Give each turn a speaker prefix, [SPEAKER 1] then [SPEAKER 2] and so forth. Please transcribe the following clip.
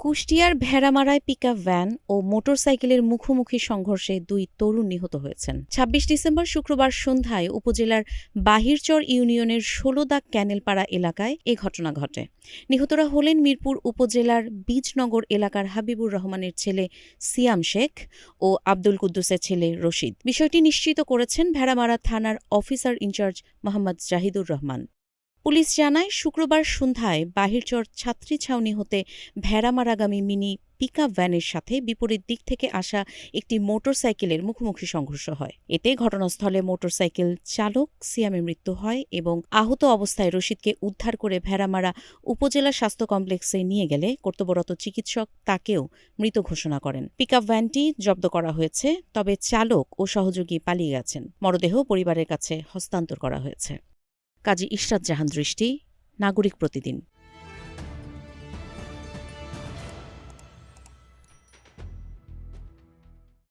[SPEAKER 1] কুষ্টিয়ার ভেড়ামারায় pickup van ও মোটরসাইকেলের মুখোমুখি সংঘর্ষে ২ তরুণ নিহত হয়েছেন। ২৬ ডিসেম্বর শুক্রবার সন্ধ্যায় উপজেলার বাহিরচর ইউনিয়নের ১৬ দাগ ক্যানেলপাড়া এলাকায় এ ঘটনা ঘটে। নিহতরা হলেন মিরপুর উপজেলার বীজনগর এলাকার হাবিবুর রহমানের ছেলে সিয়াম শেখ ও আব্দুল কুদ্দুসের ছেলে রশিদ। বিষয়টি নিশ্চিত করেছেন ভেড়ামারা থানার officer in charge Mohammad Jahidur Rahman. Police জানায়, শুক্রবার সন্ধ্যায় বাহিরচর ছাত্রী ছাউনি হতে ভেড়ামারাগামী মিনি পিকআপ ভ্যানের সাথে বিপরীত দিক থেকে আসা একটি মোটরসাইকেলের মুখোমুখি সংঘর্ষ হয়। এতে ঘটনাস্থলে মোটরসাইকেল চালক সিয়ামের মৃত্যু হয় এবং আহত অবস্থায় রশিদকে উদ্ধার করে ভেড়ামারা উপজেলা স্বাস্থ্য কমপ্লেক্সে নিয়ে গেলে কর্তব্যরত চিকিৎসক তাকেও মৃত ঘোষণা করেন। পিকআপ ভ্যানটি জব্দ করা হয়েছে, তবে চালক ও সহযোগী পালিয়ে গেছেন। মরদেহ পরিবারের কাছে হস্তান্তর করা হয়েছে। কাজী ইশরাত জাহান দৃষ্টি, নাগরিক প্রতিদিন।